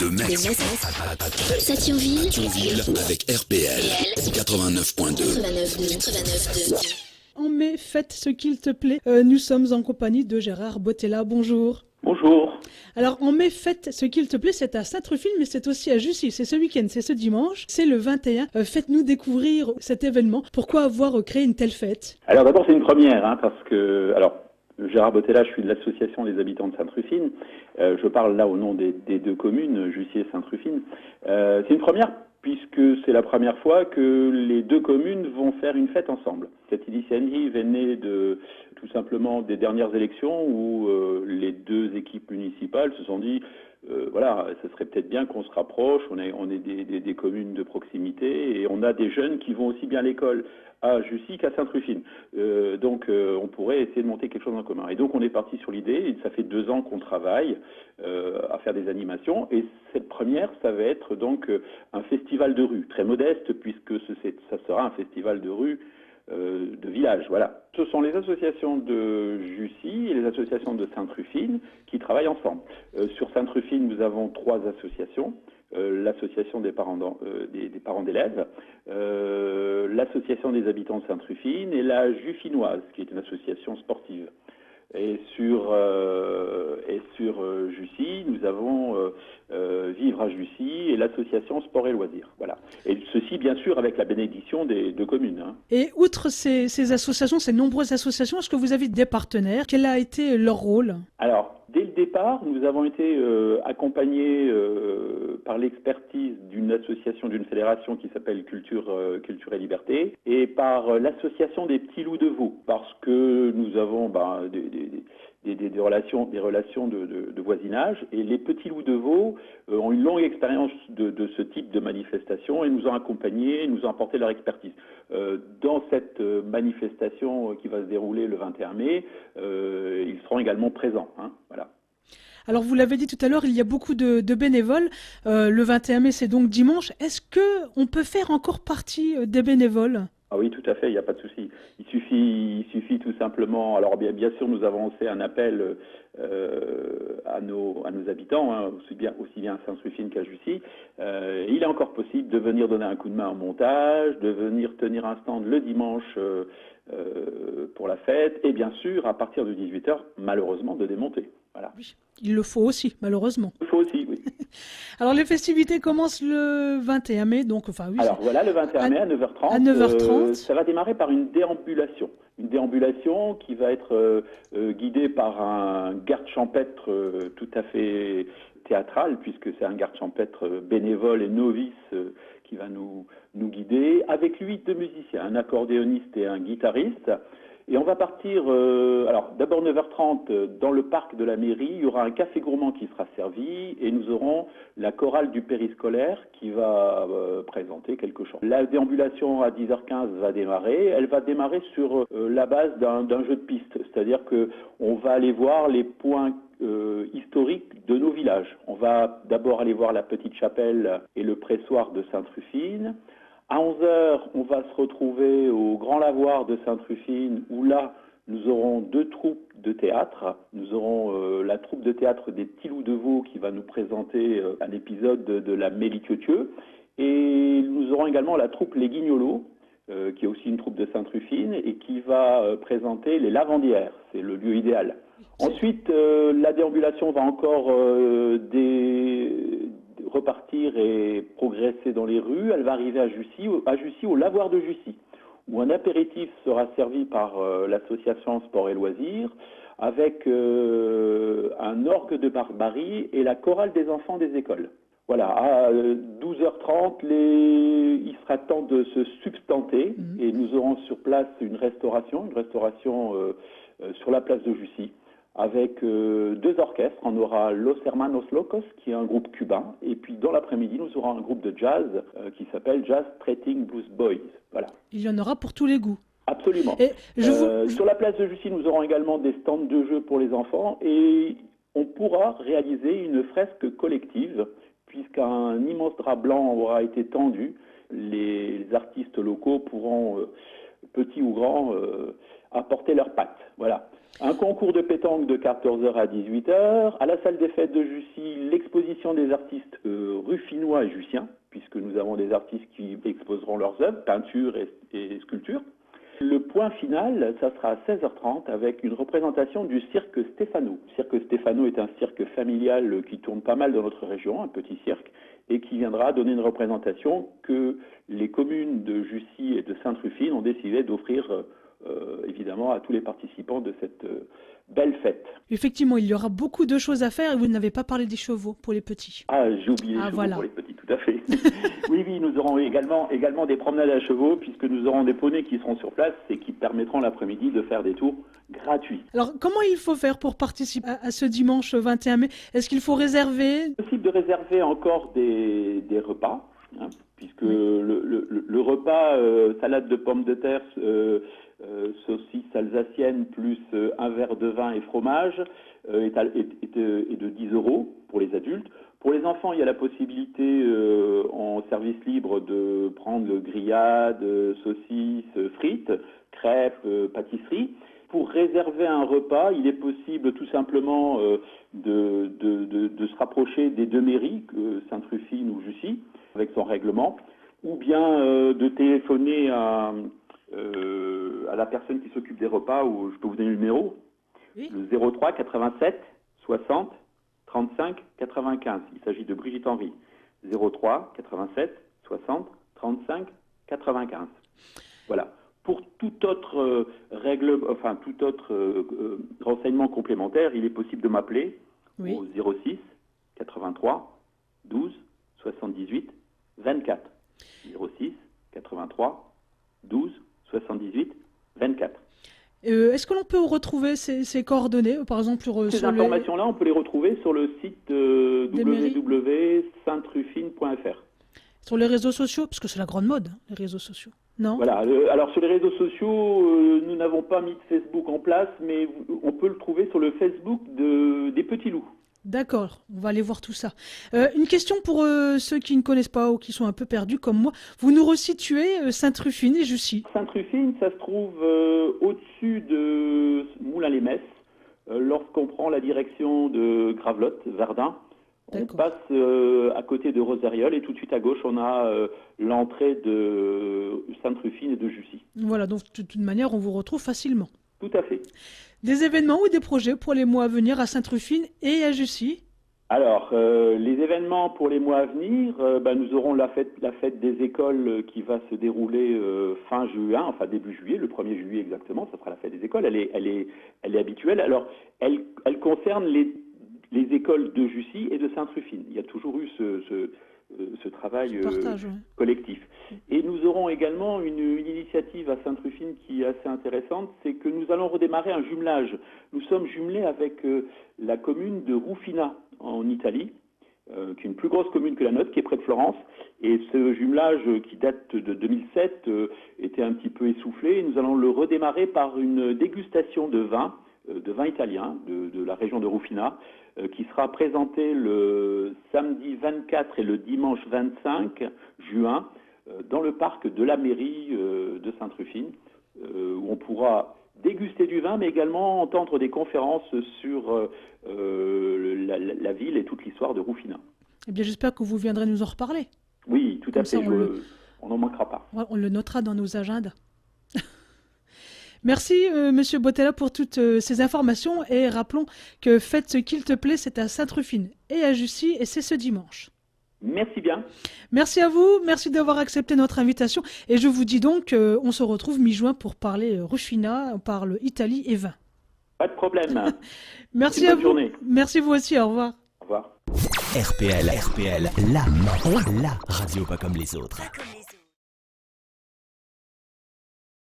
De Metz à Thionville avec RPL 89.2. 89.2. En mai, faites ce qu'il te plaît. Nous sommes en compagnie de Gérard Bottella. Bonjour. Bonjour. Alors, en mai, faites ce qu'il te plaît, c'est à Sainte-Rufine, mais c'est aussi à Jussy. C'est ce week-end, c'est ce dimanche, c'est le 21. Faites-nous découvrir cet événement. Pourquoi avoir créé une telle fête? Alors d'abord, c'est une première, parce que... Gérard Bottella, je suis de l'association des habitants de Sainte-Rufine. Je parle là au nom des deux communes, Jussy et Sainte-Rufine. C'est une première puisque c'est la première fois que les deux communes vont faire une fête ensemble. Cette initiative est née tout simplement des dernières élections où les deux équipes municipales se sont dit ce serait peut-être bien qu'on se rapproche, on est des communes de proximité et on a des jeunes qui vont aussi bien à l'école à Jussy qu'à Sainte-Rufine. Donc on pourrait essayer de monter quelque chose en commun. Et donc on est parti sur l'idée, et ça fait 2 ans qu'on travaille à faire des animations, et cette première, ça va être donc un festival de rue, très modeste, puisque ça sera un festival de rue de village, voilà. Ce sont les associations de Jussy et les associations de Sainte-Rufine qui travaillent ensemble. Sur Sainte-Rufine, nous avons 3 associations. L'association des parents d'élèves, l'association des habitants de Sainte-Rufine et la Juffinoise, qui est une association sportive. Et sur Jussy, nous avons Vivre à Jussy et l'association Sport et Loisirs. Voilà. Et ceci, bien sûr, avec la bénédiction des deux communes. Et outre ces associations, ces nombreuses associations, est-ce que vous avez des partenaires? Quel a été leur rôle? Alors, dès le départ, nous avons été accompagnés par l'expertise d'une association, d'une fédération qui s'appelle Culture et Liberté, et par l'association des petits loups de Vaud, parce que nous avons des relations de voisinage, et les petits loups de Vaud ont une longue expérience de ce type de manifestation et nous ont accompagnés, nous ont apporté leur expertise. Dans cette manifestation qui va se dérouler le 21 mai, ils seront également présents. Voilà. Alors vous l'avez dit tout à l'heure, il y a beaucoup de bénévoles. Le 21 mai, c'est donc dimanche. Est-ce qu'on peut faire encore partie des bénévoles? Ah oui, tout à fait, il n'y a pas de souci. Il suffit tout simplement. Alors bien sûr, nous avons fait un appel à nos habitants, aussi bien à Sainte-Rufine qu'à Jussy. Il est encore possible de venir donner un coup de main en montage, de venir tenir un stand le dimanche pour la fête, et bien sûr, à partir de 18h, malheureusement, de démonter. Voilà. Oui, il le faut aussi, malheureusement. Il faut aussi, oui. Alors, les festivités commencent le 21 mai, donc, oui. Alors, voilà, le 21 mai à 9h30. À 9h30. Ça va démarrer par une déambulation. Une déambulation qui va être guidée par un garde champêtre tout à fait théâtral, puisque c'est un garde champêtre bénévole et novice qui va nous guider. Avec lui, 2 musiciens, un accordéoniste et un guitariste. Et on va partir, d'abord 9h30 dans le parc de la mairie, il y aura un café gourmand qui sera servi et nous aurons la chorale du périscolaire qui va présenter quelque chose. La déambulation à 10h15 va démarrer, elle va démarrer sur la base d'un jeu de piste, c'est-à-dire qu'on va aller voir les points historiques de nos villages. On va d'abord aller voir la petite chapelle et le pressoir de Sainte-Rufine. À 11h, on va se retrouver au Grand Lavoir de Sainte-Rufine, où là, nous aurons 2 troupes de théâtre. Nous aurons la troupe de théâtre des Petits Loups de Vaud qui va nous présenter un épisode de la Mélitieu-Tieu. Et nous aurons également la troupe Les Guignolos, qui est aussi une troupe de Sainte-Rufine, et qui va présenter les Lavandières. C'est le lieu idéal. Ensuite, la déambulation va encore repartir et progresser dans les rues. Elle va arriver à Jussy, au lavoir de Jussy, où un apéritif sera servi par l'association Sport et Loisirs, avec un orgue de barbarie et la chorale des enfants des écoles. Voilà, à 12h30, il sera temps de se substanter et nous aurons sur place une restauration sur la place de Jussy, avec 2 orchestres. On aura Los Hermanos Locos, qui est un groupe cubain, et puis dans l'après-midi, nous aurons un groupe de jazz qui s'appelle Jazz Treating Blues Boys. Voilà. Il y en aura pour tous les goûts. Absolument. Sur la place de Jussy, nous aurons également des stands de jeux pour les enfants, et on pourra réaliser une fresque collective, puisqu'un immense drap blanc aura été tendu. Les artistes locaux pourront, petits ou grands, apporter leurs pattes. Voilà. Un concours de pétanque de 14h à 18h. À la salle des fêtes de Jussy, l'exposition des artistes ruffinois et jussiens, puisque nous avons des artistes qui exposeront leurs œuvres, peinture et sculpture. Le point final, ça sera à 16h30 avec une représentation du cirque Stéphano. Le cirque Stéphano est un cirque familial qui tourne pas mal dans notre région, un petit cirque, et qui viendra donner une représentation que les communes de Jussy et de Sainte-Rufine ont décidé d'offrir évidemment à tous les participants de cette belle fête. Effectivement, il y aura beaucoup de choses à faire et vous n'avez pas parlé des chevaux pour les petits. Ah, j'ai oublié les chevaux pour les petits, tout à fait. Oui, nous aurons également des promenades à chevaux puisque nous aurons des poneys qui seront sur place et qui permettront l'après-midi de faire des tours gratuits. Alors, comment il faut faire pour participer à ce dimanche 21 mai? Est-ce qu'il faut réserver? C'est possible de réserver encore des repas, puisque le repas salade de pommes de terre, saucisse alsacienne plus un verre de vin et fromage est de 10 € pour les adultes. Pour les enfants, il y a la possibilité en service libre de prendre grillades, saucisses, frites, crêpes, pâtisseries. Pour réserver un repas, il est possible tout simplement de se rapprocher des deux mairies, Sainte-Rufine ou Jussy, avec son règlement, ou bien de téléphoner à la personne qui s'occupe des repas, ou je peux vous donner le numéro, oui. Le 03 87 60 35 95. Il s'agit de Brigitte Henry. 03 87 60 35 95. Voilà. Pour tout autre renseignement complémentaire, il est possible de m'appeler au 06 83 12 78 24. 06 83 12 78 24. Est-ce que l'on peut retrouver ces coordonnées, par exemple ces informations-là, on peut les retrouver sur le site www.sainterufine.fr. Sur les réseaux sociaux, parce que c'est la grande mode, les réseaux sociaux, non? Voilà. Alors sur les réseaux sociaux, nous n'avons pas mis de Facebook en place, mais on peut le trouver sur le Facebook des Petits Loups. D'accord, on va aller voir tout ça. Une question pour ceux qui ne connaissent pas ou qui sont un peu perdus comme moi. Vous nous resituez Sainte-Rufine et Jussy. Sainte-Rufine, ça se trouve au-dessus de Moulins-les-Messes. Lorsqu'on prend la direction de Gravelotte, Verdun, on passe à côté de Roseriol et tout de suite à gauche, on a l'entrée de Sainte-Rufine et de Jussy. Voilà, donc de toute manière, on vous retrouve facilement. Tout à fait. Des événements ou des projets pour les mois à venir à Sainte-Rufine et à Jussy? Alors, les événements pour les mois à venir, nous aurons la fête des écoles qui va se dérouler fin juin, enfin début juillet, le 1er juillet exactement, ça sera la fête des écoles, elle est habituelle. Alors, elle concerne les écoles de Jussy et de Sainte-Rufine. Il y a toujours eu ce travail collectif. Et nous aurons également une initiative à Sainte-Rufine qui est assez intéressante, c'est que nous allons redémarrer un jumelage. Nous sommes jumelés avec la commune de Rufina en Italie, qui est une plus grosse commune que la nôtre, qui est près de Florence. Et ce jumelage qui date de 2007 était un petit peu essoufflé. Et nous allons le redémarrer par une dégustation de vin italien de la région de Rufina, qui sera présenté le samedi 24 et le dimanche 25 juin dans le parc de la mairie de Sainte-Rufine, où on pourra déguster du vin, mais également entendre des conférences sur la ville et toute l'histoire de Rufina. Eh bien, j'espère que vous viendrez nous en reparler. Oui, tout à fait, on n'en manquera pas. On le notera dans nos agendas. Merci Monsieur Bottella pour toutes ces informations et rappelons que Faites ce qu'il te plaît, c'est à Sainte-Rufine et à Jussy et c'est ce dimanche. Merci bien. Merci à vous, merci d'avoir accepté notre invitation et je vous dis donc on se retrouve mi-juin pour parler Rufina, on parle Italie et vin. Pas de problème. Merci à vous. Journée. Merci vous aussi, au revoir. Au revoir. RPL, la radio pas comme les autres.